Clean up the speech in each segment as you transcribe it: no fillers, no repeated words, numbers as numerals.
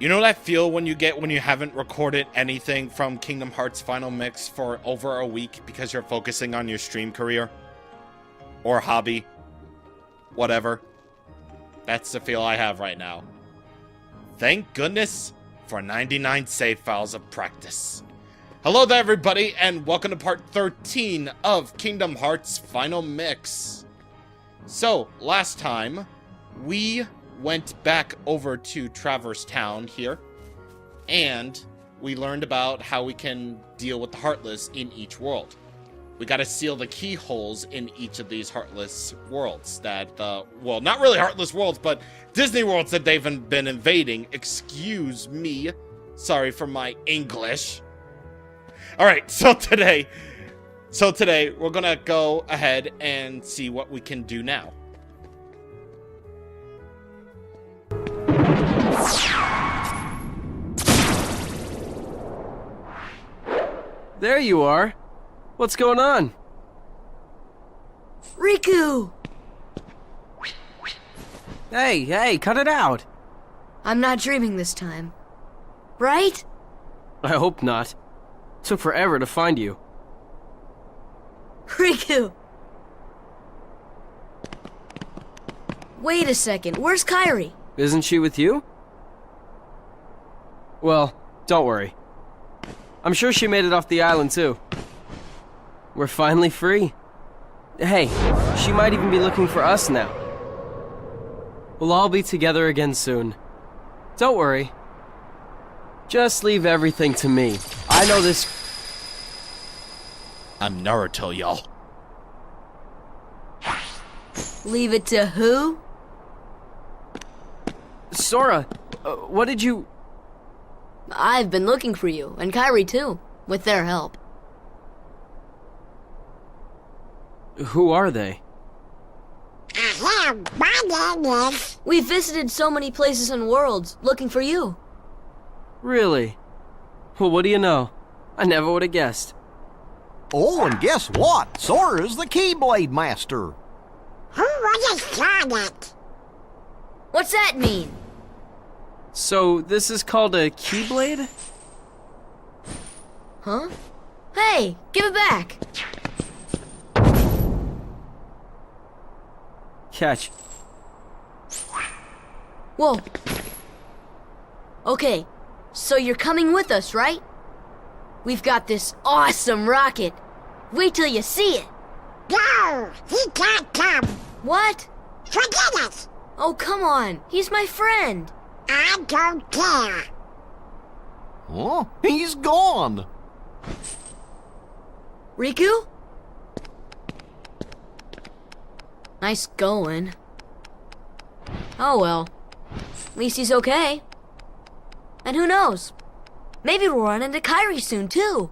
You know what I feel when you haven't recorded anything from Kingdom Hearts Final Mix for over a week because you're focusing on your stream career? Or hobby? Whatever. That's the feel I have right now. Thank goodness for 99 save files of practice. Hello there, everybody, and welcome to part 13 of Kingdom Hearts Final Mix. So, last time, we went back over to Traverse Town here, and we learned about how we can deal with the Heartless in each world. We gotta seal the keyholes in each of these Heartless worlds that, well, not really Heartless worlds, but Disney worlds that they've been invading. Excuse me. Sorry for my English. Alright, so today, we're gonna go ahead and see what we can do now. There you are. What's going on? Riku! Hey, cut it out. I'm not dreaming this time. Right? I hope not. Took forever to find you. Riku! Wait a second, where's Kairi? Isn't she with you? Well, don't worry. I'm sure she made it off the island too. We're finally free. Hey, she might even be looking for us now. We'll all be together again soon. Don't worry. Just leave everything to me. I know this. I'm Naruto, y'all. Leave it to who? Sora, what did you... I've been looking for you, and Kairi too, with their help. Who are they? We've visited so many places and worlds, looking for you. Really? Well, what do you know? I never would have guessed. Oh, and guess what? Sora's the Keyblade Master. Who would have thought it? What's that mean? So, this is called a Keyblade? Huh? Hey, give it back! Catch. Whoa. Okay, so you're coming with us, right? We've got this awesome rocket. Wait till you see it. No, he can't come. What? Forget it. Oh, come on. He's my friend. I don't care. Oh, he's gone. Riku? Nice going. Oh well. At least he's okay. And who knows? Maybe we'll run into Kairi soon, too.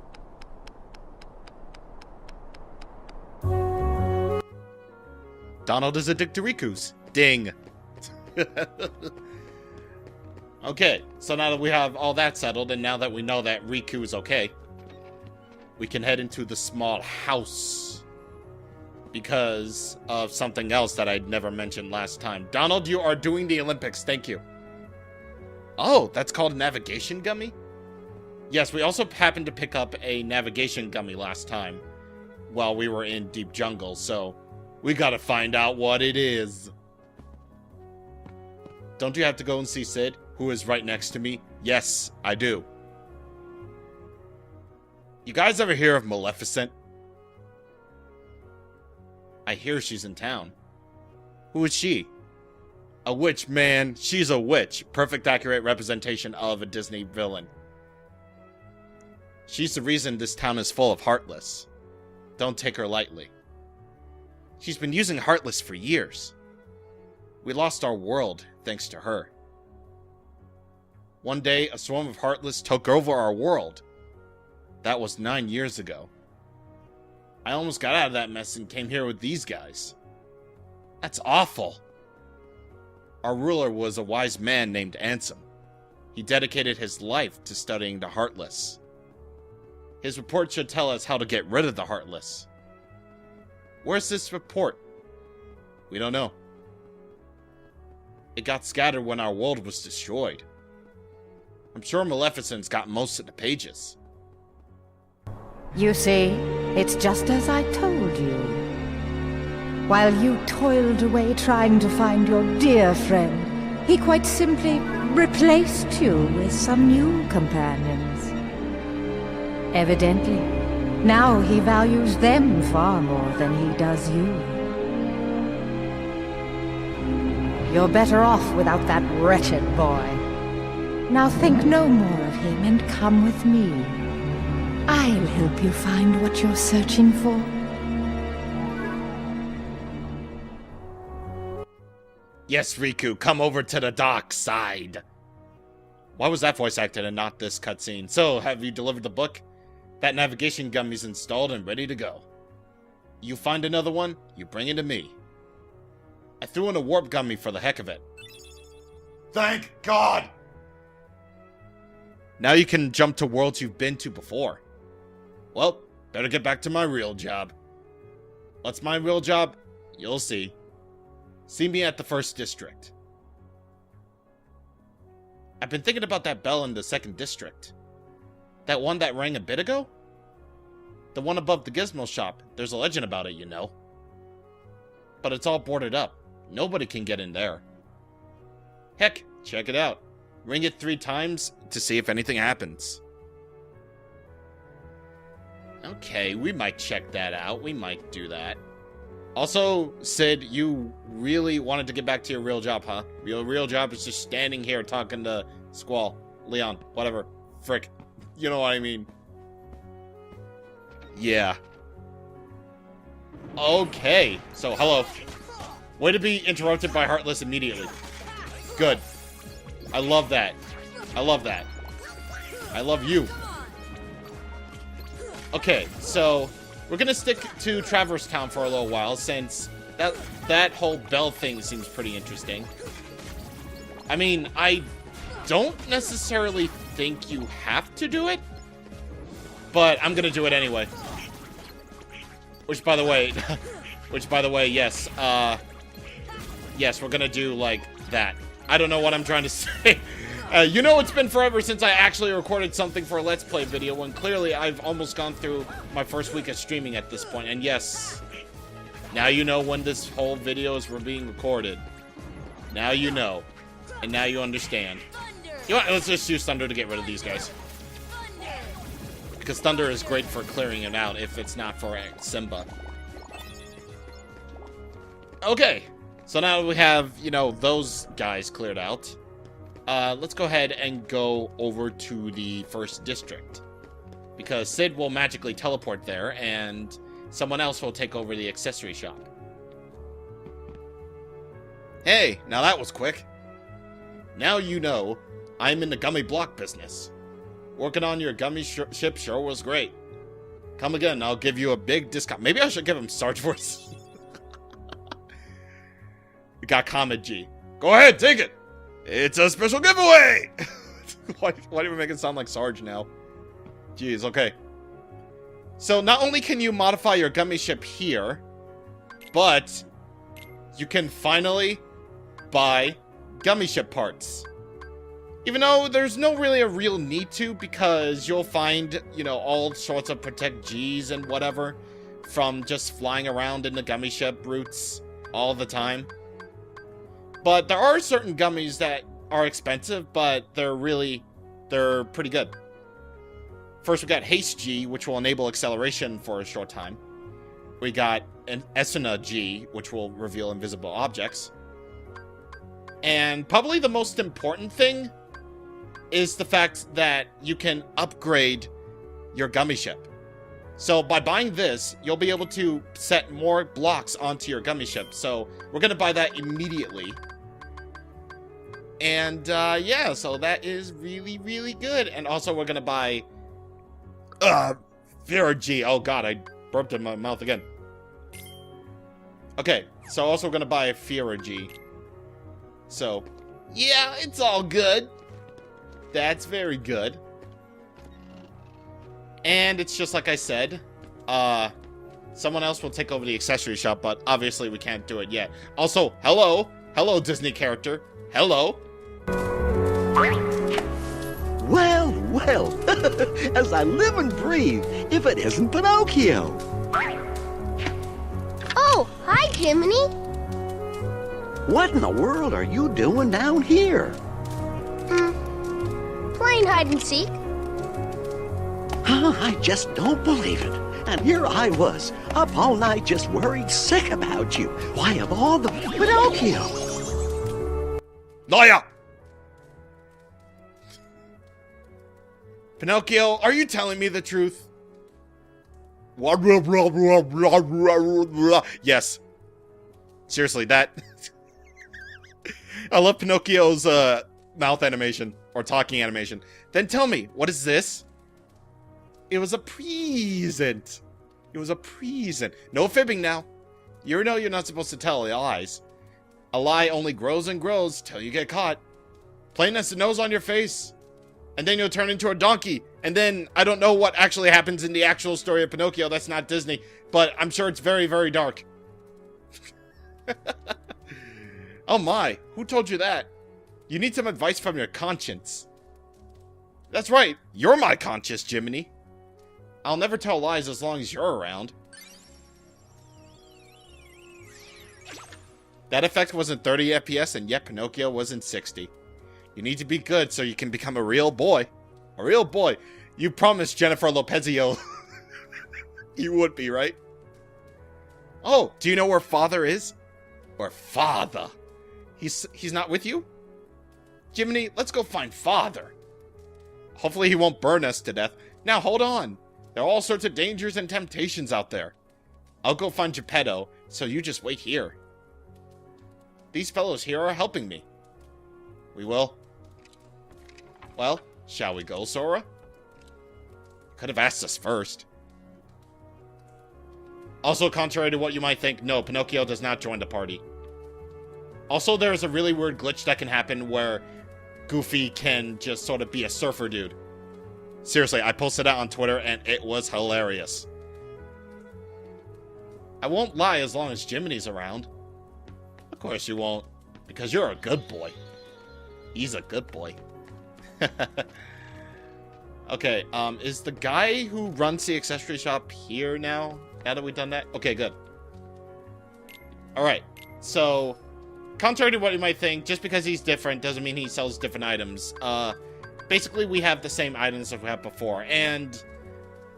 Donald is addicted to Riku's. Ding. Okay, so now that we have all that settled, and now that we know that Riku is okay, we can head into the small house. Because of something else that I'd never mentioned last time. Donald, you are doing the Olympics. Thank you. Oh, that's called a navigation gummy? Yes, we also happened to pick up a navigation gummy last time while we were in Deep Jungle, so we gotta find out what it is. Don't you have to go and see Sid, who is right next to me? Yes, I do. You guys ever hear of Maleficent? I hear she's in town. Who is she? A witch, man. She's a witch. Perfect accurate representation of a Disney villain. She's the reason this town is full of Heartless. Don't take her lightly. She's been using Heartless for years. We lost our world thanks to her. One day, a swarm of Heartless took over our world. That was 9 years ago. I almost got out of that mess and came here with these guys. That's awful. Our ruler was a wise man named Ansem. He dedicated his life to studying the Heartless. His report should tell us how to get rid of the Heartless. Where's this report? We don't know. It got scattered when our world was destroyed. I'm sure Maleficent's got most of the pages. You see, it's just as I told you. While you toiled away trying to find your dear friend, he quite simply replaced you with some new companions. Evidently, now he values them far more than he does you. You're better off without that wretched boy. Now think no more of him and come with me. I'll help you find what you're searching for. Yes, Riku, come over to the dark side. Why was that voice acted and not this cutscene? So, have you delivered the book? That navigation gummy's installed and ready to go. You find another one, you bring it to me. I threw in a warp gummy for the heck of it. Thank God! Now you can jump to worlds you've been to before. Well, better get back to my real job. What's my real job? You'll see. See me at the first district. I've been thinking about that bell in the second district. That one that rang a bit ago? The one above the gizmo shop. There's a legend about it, you know. But it's all boarded up. Nobody can get in there. Heck, check it out. Ring it 3 times to see if anything happens. Okay, we might check that out. We might do that. Also, Sid, you really wanted to get back to your real job, huh? Your real job is just standing here talking to Squall, Leon, whatever. Frick. You know what I mean. Yeah. Okay, so hello. Way to be interrupted by Heartless immediately. Good. I love that. I love that. I love you. Okay, so we're gonna stick to Traverse Town for a little while since that whole bell thing seems pretty interesting. I mean, I don't necessarily think you have to do it, but I'm gonna do it anyway. Which, by the way, yes, yes, we're gonna do like that. I don't know what I'm trying to say. You know, it's been forever since I actually recorded something for a Let's Play video, when clearly I've almost gone through my first week of streaming at this point. And yes, now you know when this whole video is being recorded. Now you know. And now you understand. You know what? Let's just use Thunder to get rid of these guys. Because Thunder is great for clearing it out if it's not for Simba. Okay. So now we have, you know, those guys cleared out. Let's go ahead and go over to the first district. Because Sid will magically teleport there, and someone else will take over the accessory shop. Hey, now that was quick. Now you know I'm in the gummy block business. Working on your gummy ship sure was great. Come again, I'll give you a big discount. Maybe I should give him Sarge voice. We got Comet G. Go ahead, take it. It's a special giveaway. Why do we make it sound like Sarge now? Jeez, okay. So not only can you modify your gummy ship here, but you can finally buy gummy ship parts. Even though there's no really a real need to, because you'll find, you know, all sorts of Protect Gs and whatever from just flying around in the gummy ship routes all the time. But there are certain gummies that are expensive, but they're pretty good. First, we got Haste G, which will enable acceleration for a short time. We got an Esuna G, which will reveal invisible objects. And probably the most important thing is the fact that you can upgrade your gummy ship. So by buying this, you'll be able to set more blocks onto your gummy ship. So we're going to buy that immediately. And yeah, so that is really, really good. And also we're going to buy Vera G. Oh god, I burped in my mouth again. Okay, so also we're going to buy Fiora G. So, yeah, it's all good. That's very good. And it's just like I said, someone else will take over the accessory shop, but obviously we can't do it yet. Also, hello. Hello, Disney character. Hello. Well, as I live and breathe, if it isn't Pinocchio. Oh, hi, Jiminy. What in the world are you doing down here? Playing hide and seek. I just don't believe it. And here I was, up all night just worried sick about you. Why, of all the... Pinocchio! Liar! Pinocchio, are you telling me the truth? Yes. Seriously, that... I love Pinocchio's mouth animation, or talking animation. Then tell me, what is this? It was a present. It was a present. No fibbing now. You know you're not supposed to tell lies. A lie only grows and grows till you get caught. Plain as the nose on your face. And then you'll turn into a donkey. And then, I don't know what actually happens in the actual story of Pinocchio. That's not Disney. But I'm sure it's very, very dark. Oh my, who told you that? You need some advice from your conscience. That's right, you're my conscience, Jiminy. I'll never tell lies as long as you're around. That effect was in 30 FPS, and yet Pinocchio was in 60. You need to be good so you can become a real boy. A real boy. You promised Jennifer Lopezio you would be, right? Oh, do you know where Father is? Or Father? He's not with you? Jiminy, let's go find Father. Hopefully he won't burn us to death. Now, hold on. There are all sorts of dangers and temptations out there. I'll go find Geppetto, so you just wait here. These fellows here are helping me. We will. Well, shall we go, Sora? Could have asked us first. Also, contrary to what you might think, no, Pinocchio does not join the party. Also, there's a really weird glitch that can happen where Goofy can just sort of be a surfer dude. Seriously, I posted that on Twitter and it was hilarious. I won't lie as long as Jiminy's around. Of course you won't, because you're a good boy. He's a good boy. Okay, is the guy who runs the accessory shop here now? Now that we've done that? Okay, good. Alright, so, contrary to what you might think, just because he's different doesn't mean he sells different items. Basically, we have the same items that we had before, and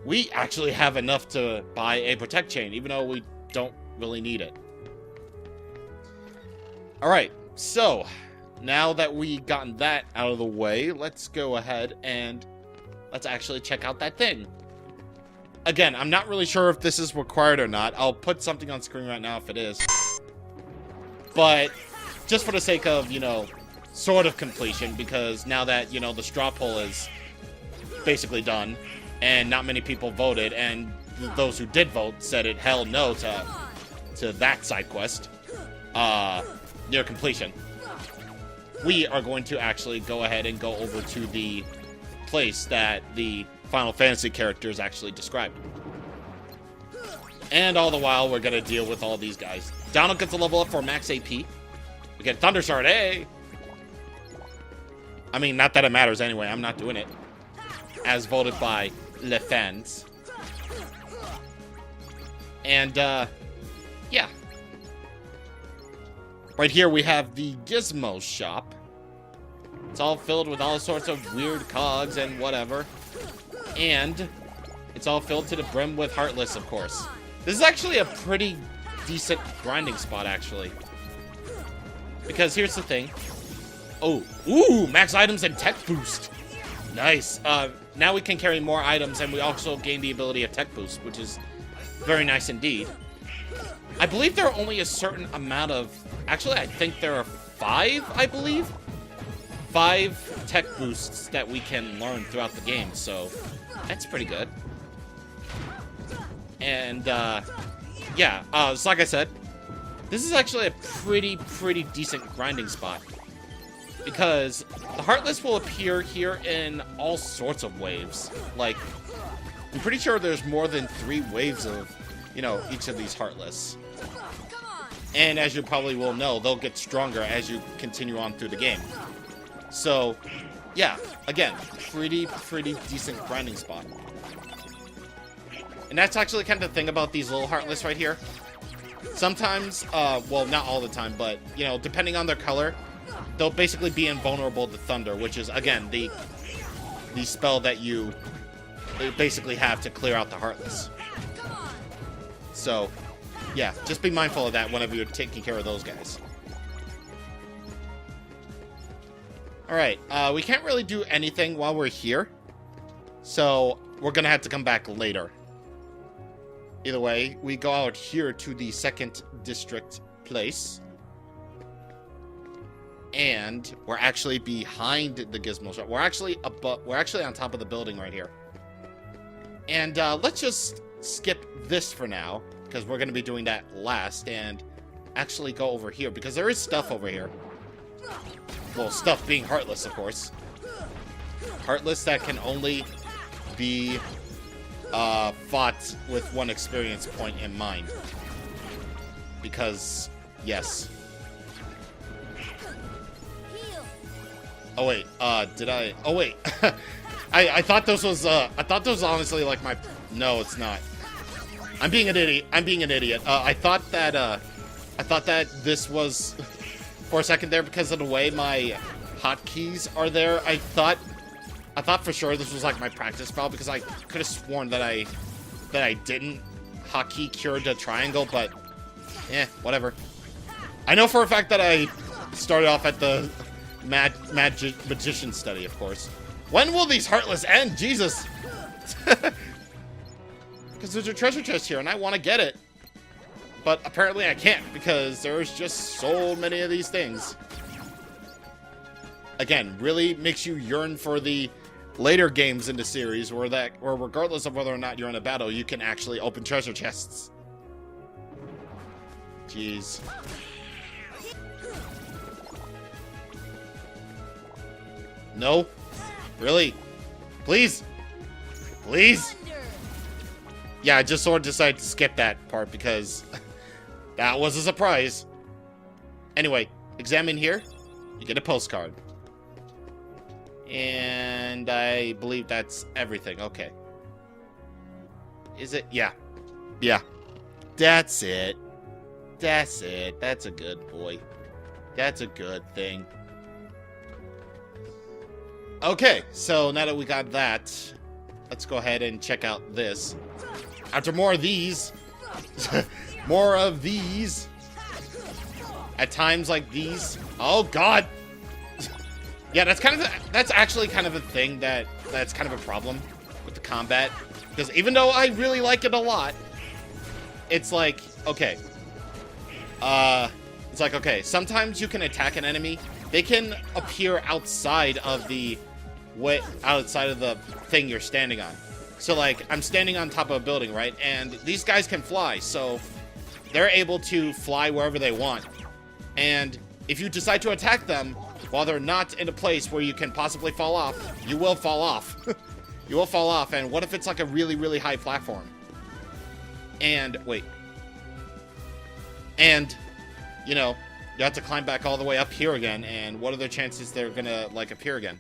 we actually have enough to buy a Protect Chain, even though we don't really need it. Alright, so, now that we've gotten that out of the way, let's go ahead and let's actually check out that thing. Again, I'm not really sure if this is required or not. I'll put something on screen right now if it is. But, just for the sake of, you know, sort of completion, because now that, you know, the straw poll is basically done, and not many people voted, and those who did vote said it held no to that side quest, near completion. We are going to actually go ahead and go over to the place that the Final Fantasy characters actually described. And all the while, we're going to deal with all these guys. Donald gets a level up for max AP. We get Thunder Sword, hey! I mean, not that it matters anyway. I'm not doing it. As voted by Le Fans. And, yeah. Right here, we have the Gizmo shop. It's all filled with all sorts of weird cogs and whatever. And it's all filled to the brim with Heartless, of course. This is actually a pretty decent grinding spot, actually. Because here's the thing. Oh, ooh, max items and tech boost. Nice. Now we can carry more items, and we also gain the ability of tech boost, which is very nice indeed. I believe there are only a certain amount of... Actually, I think there are 5, I believe. 5 tech boosts that we can learn throughout the game, so that's pretty good. And, yeah, so like I said, this is actually a pretty decent grinding spot. Because the Heartless will appear here in all sorts of waves. Like, I'm pretty sure there's more than 3 waves of, you know, each of these Heartless. And as you probably will know, they'll get stronger as you continue on through the game. So, yeah, again, pretty decent grinding spot. And that's actually kind of the thing about these little Heartless right here. Sometimes, well, not all the time, but, you know, depending on their color, they'll basically be invulnerable to Thunder, which is, again, the spell that you basically have to clear out the Heartless. So, yeah, just be mindful of that whenever you're taking care of those guys. Alright, we can't really do anything while we're here, so we're gonna have to come back later. Either way, we go out here to the 2nd District place. And we're actually behind the Gizmo shop. We're actually on top of the building right here. And let's just skip this for now, because we're going to be doing that last, and actually go over here, because there is stuff over here. Well, stuff being Heartless, of course. Heartless that can only be fought with 1 experience point in mind. Because, yes. Oh wait, did I? Oh wait, I thought this was honestly like my. No, it's not. I'm being an idiot. I thought that this was for a second there because of the way my hotkeys are there. I thought for sure this was like my practice spell because I could have sworn that I didn't hotkey cure the triangle, but whatever. I know for a fact that I started off at the magician study, of course. When will these Heartless end? Jesus! Because there's a treasure chest here and I want to get it. But apparently I can't because there's just so many of these things. Again, really makes you yearn for the later games in the series where regardless of whether or not you're in a battle, you can actually open treasure chests. Jeez. No? Really? Please? Please? Yeah, I just sort of decided to skip that part because that was a surprise. Anyway, examine here. You get a postcard. And I believe that's everything. Okay. Is it? Yeah. Yeah. That's it. That's it. That's a good boy. That's a good thing. Okay, so now that we got that, let's go ahead and check out this. After more of these, more of these, at times like these, oh god! Yeah, that's actually kind of a thing that's kind of a problem with the combat, because even though I really like it a lot, it's like, okay, sometimes you can attack an enemy, they can appear outside of the thing you're standing on. So like, I'm standing on top of a building, right? And these guys can fly, so they're able to fly wherever they want. And if you decide to attack them while they're not in a place where you can possibly fall off, you will fall off. You will fall off, and what if it's like a really, really high platform? And, wait. And, you know, you have to climb back all the way up here again, and what are the chances they're gonna, like, appear again?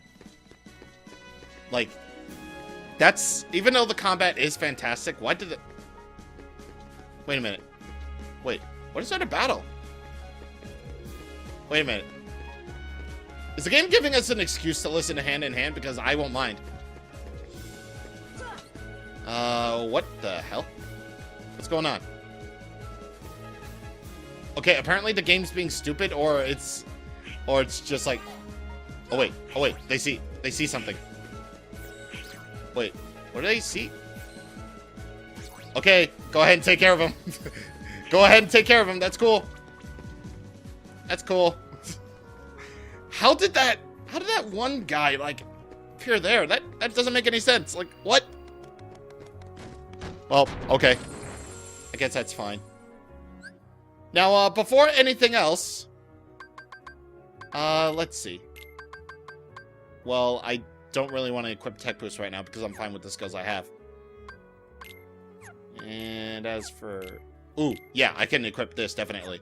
Like, that's... Even though the combat is fantastic, why did it... Wait a minute. Wait, what is that a battle? Wait a minute. Is the game giving us an excuse to listen to Hand in Hand? Because I won't mind. What the hell? What's going on? Okay, apparently the game's being stupid, or it's just like... Oh wait, they see something. Wait, what do they see? Okay, go ahead and take care of him. Go ahead and take care of him, that's cool. That's cool. How did that one guy, like, appear there? That doesn't make any sense. Like, what? Well, okay. I guess that's fine. Now, before anything else, let's see. Well, I don't really want to equip Tech Boost right now because I'm fine with the skills I have. And as for... Ooh, yeah, I can equip this, definitely.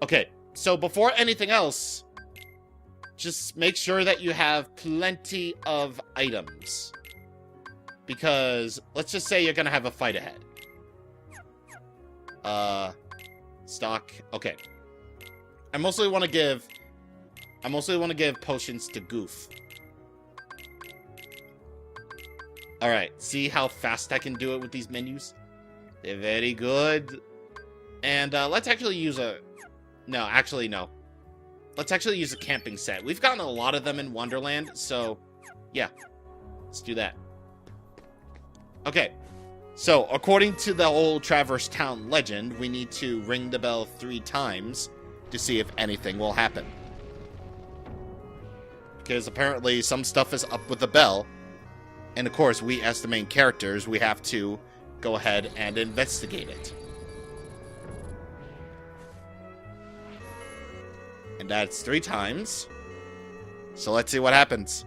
Okay, so before anything else, just make sure that you have plenty of items. Because, let's just say you're gonna have a fight ahead. Stock. Okay. I mostly want to give potions to Goof. Alright, see how fast I can do it with these menus? They're very good. And, let's actually use a... No, actually, no. Let's actually use a camping set. We've gotten a lot of them in Wonderland, so... Yeah. Let's do that. Okay. So, according to the old Traverse Town legend, we need to ring the bell 3 times to see if anything will happen. Because apparently some stuff is up with the bell. And of course, we as the main characters, we have to go ahead and investigate it. And that's 3 times. So let's see what happens.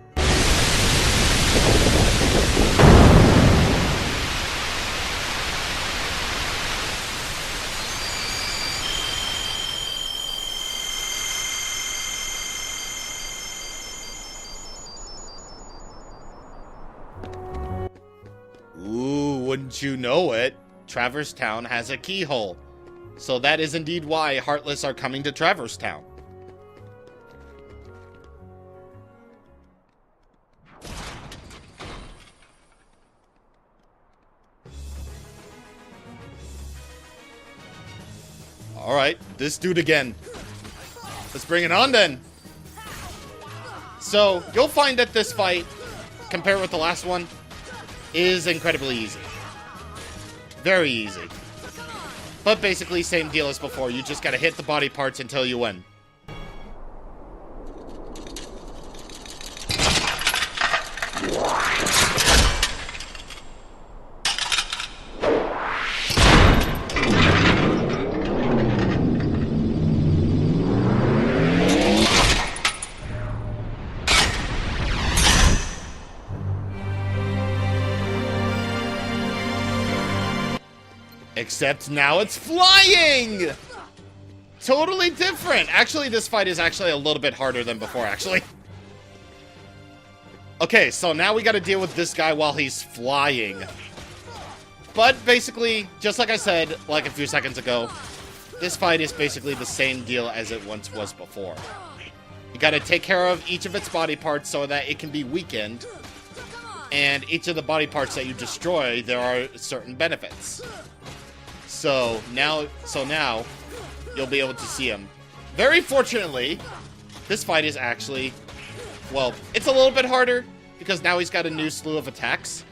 Ooh, wouldn't you know it? Traverse Town has a keyhole. So that is indeed why Heartless are coming to Traverse Town. Alright, this dude again. Let's bring it on then. So, you'll find that this fight, compared with the last one, is incredibly easy. Very easy. But basically, same deal as before. You just gotta hit the body parts until you win. Except now it's flying! Totally different. Actually, this fight is actually a little bit harder than before, actually. Okay, so now we gotta deal with this guy while he's flying. But basically, just like I said, like a few seconds ago, this fight is basically the same deal as it once was before. You gotta take care of each of its body parts so that it can be weakened. And each of the body parts that you destroy, there are certain benefits. So now you'll be able to see him. Very fortunately, this fight is actually, well, it's a little bit harder because now he's got a new slew of attacks.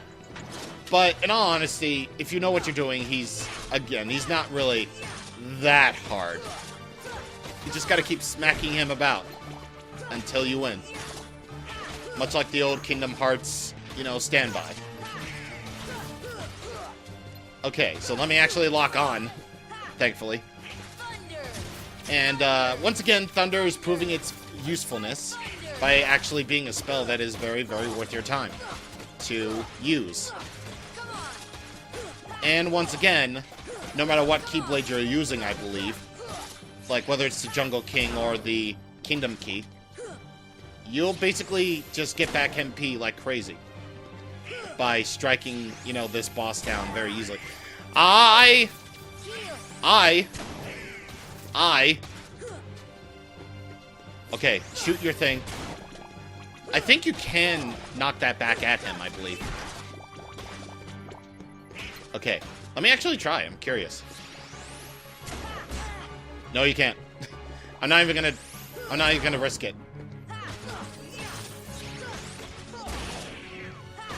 But in all honesty, if you know what you're doing, he's not really that hard. You just gotta keep smacking him about until you win. Much like the old Kingdom Hearts, standby. Okay, so let me actually lock on, thankfully. And once again, Thunder is proving its usefulness by actually being a spell that is very, very worth your time to use. And once again, no matter what Keyblade you're using, I believe, like whether it's the Jungle King or the Kingdom Key, you'll basically just get back MP like crazy by striking, this boss down very easily. Okay, shoot your thing. I think you can knock that back at him, I believe. Okay, let me actually try. I'm curious. No, you can't. I'm not even gonna risk it.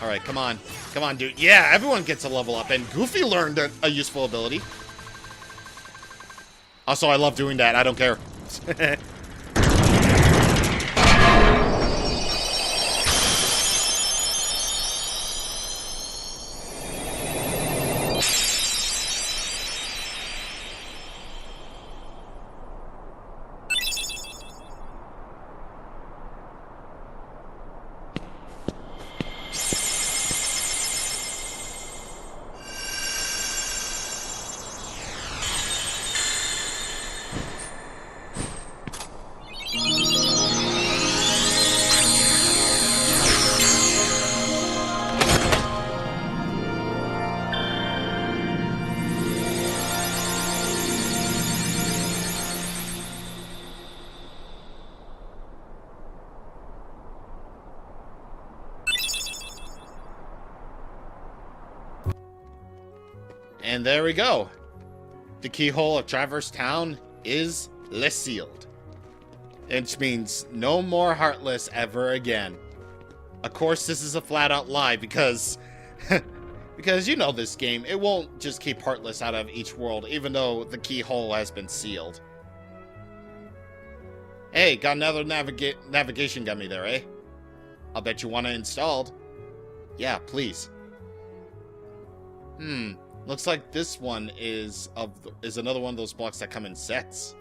Alright, come on. Come on, dude. Yeah, everyone gets a level up, and Goofy learned a useful ability. Also, I love doing that. I don't care. And there we go. The keyhole of Traverse Town is sealed. Which means no more Heartless ever again. Of course, this is a flat-out lie because... because you know this game, it won't just keep Heartless out of each world, even though the keyhole has been sealed. Hey, got another navigation gummy there, eh? I'll bet you want it installed. Yeah, please. Looks like this one is another one of those blocks that come in sets.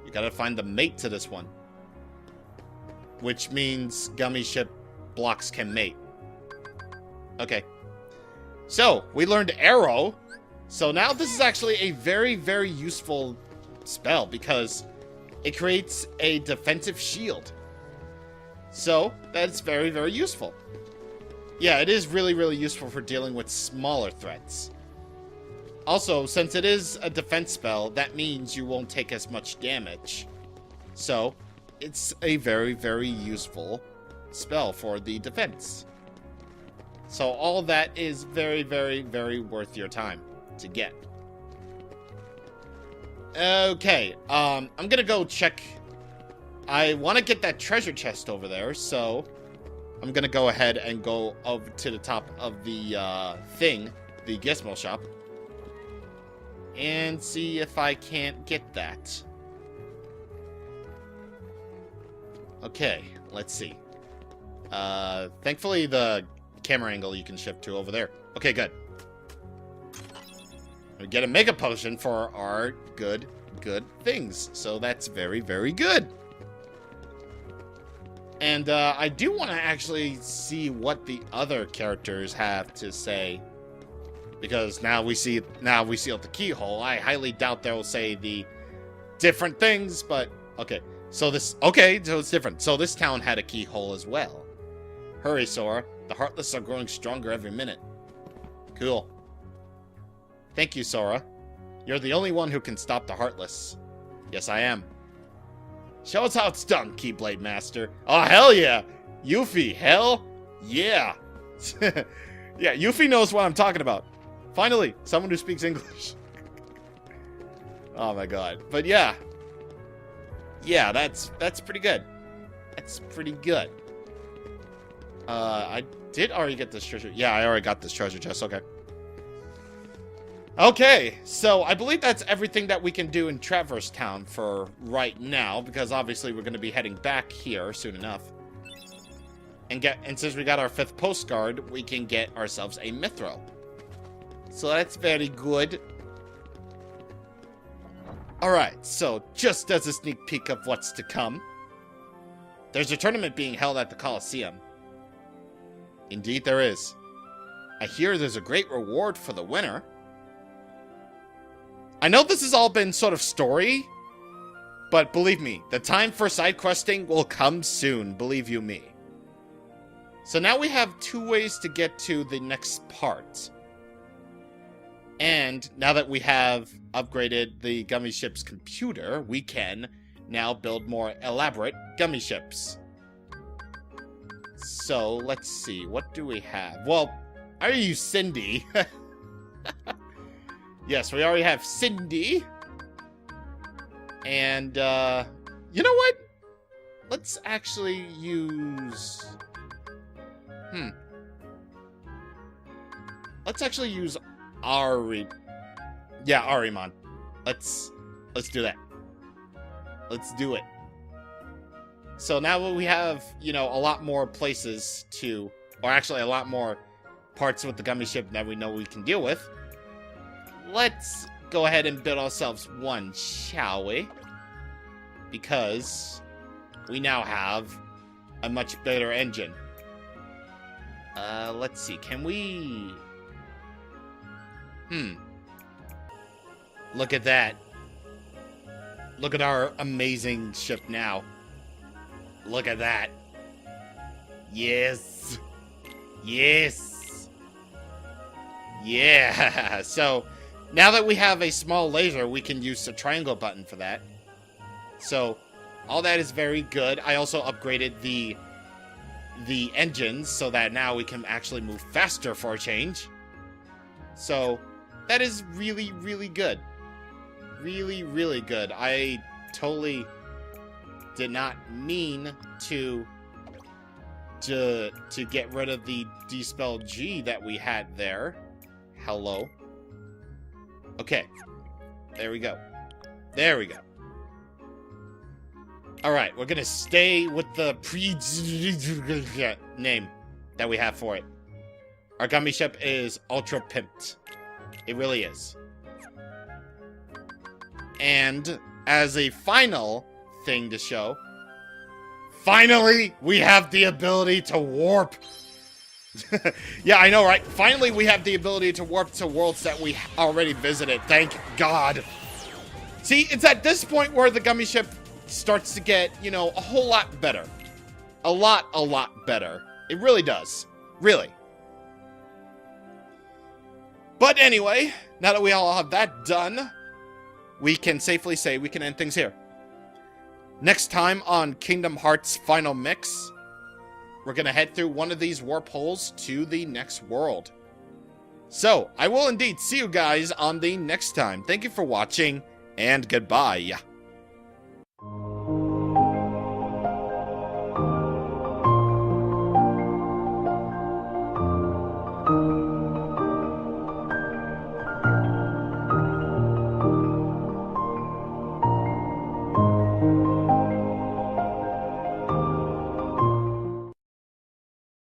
You gotta find the mate to this one. Which means gummy ship blocks can mate. Okay. So, we learned Arrow. So now this is actually a very, very useful spell because it creates a defensive shield. So, that's very, very useful. Yeah, it is really, really useful for dealing with smaller threats. Also, since it is a defense spell, that means you won't take as much damage. So, it's a very, very useful spell for the defense. So all that is very, very, very worth your time to get. Okay, I'm gonna go check. I want to get that treasure chest over there, so I'm gonna go ahead and go over to the top of the the Gizmo shop, and see if I can't get that. Okay, let's see. Thankfully the camera angle you can shift to over there. Okay, good. We get a mega potion for our good things. So that's very, very good. And I do want to actually see what the other characters have to say. Because now we see the keyhole. I highly doubt they'll say the different things, but okay. So it's different. So this town had a keyhole as well. Hurry, Sora. The Heartless are growing stronger every minute. Cool. Thank you, Sora. You're the only one who can stop the Heartless. Yes, I am. Show us how it's done, Keyblade Master. Oh, hell yeah! Yuffie, hell yeah! Yeah, Yuffie knows what I'm talking about. Finally, someone who speaks English. Oh my god. But yeah. Yeah, that's pretty good. That's pretty good. I did already get this treasure. Yeah, I already got this treasure chest. Okay. Okay, so I believe that's everything that we can do in Traverse Town for right now, because obviously we're going to be heading back here soon enough. And since we got our 5th postcard, we can get ourselves a Mithril. So that's very good. Alright, so just as a sneak peek of what's to come, there's a tournament being held at the Coliseum. Indeed there is. I hear there's a great reward for the winner. I know this has all been sort of story, but believe me, the time for side questing will come soon, believe you me. So now we have 2 ways to get to the next part. And now that we have upgraded the gummy ship's computer, we can now build more elaborate gummy ships. So, let's see. What do we have? Well, I already use Cindy. Yes, we already have Cindy. And, you know what? Let's actually use... Let's actually use Ari... Yeah, Arimon. Let's do that. Let's do it. So now we have, you know, a lot more places to... Or actually a lot more parts with the gummy ship that we know we can deal with. Let's go ahead and build ourselves one, shall we? Because we now have a much better engine. Let's see. Can we... Look at that. Look at our amazing ship now. Look at that. Yes. Yes. Yeah. So, now that we have a small laser, we can use the triangle button for that. So, all that is very good. I also upgraded the engines so that now we can actually move faster for a change. So, That is really, really good. Really, really good. I totally did not mean to get rid of the Dispel G that we had there. Hello. Okay. There we go. There we go. Alright, we're gonna stay with the name that we have for it. Our gummy ship is ultra pimped. It really is. And as a final thing to show, finally we have the ability to warp. Yeah, I know, right? Finally we have the ability to warp to worlds that we already visited. Thank God. See, it's at this point where the gummy ship starts to get, you know, a whole lot better. A lot better. It really does. Really. But anyway, now that we all have that done, we can safely say we can end things here. Next time on Kingdom Hearts Final Mix, we're going to head through one of these warp holes to the next world. So, I will indeed see you guys on the next time. Thank you for watching, and goodbye.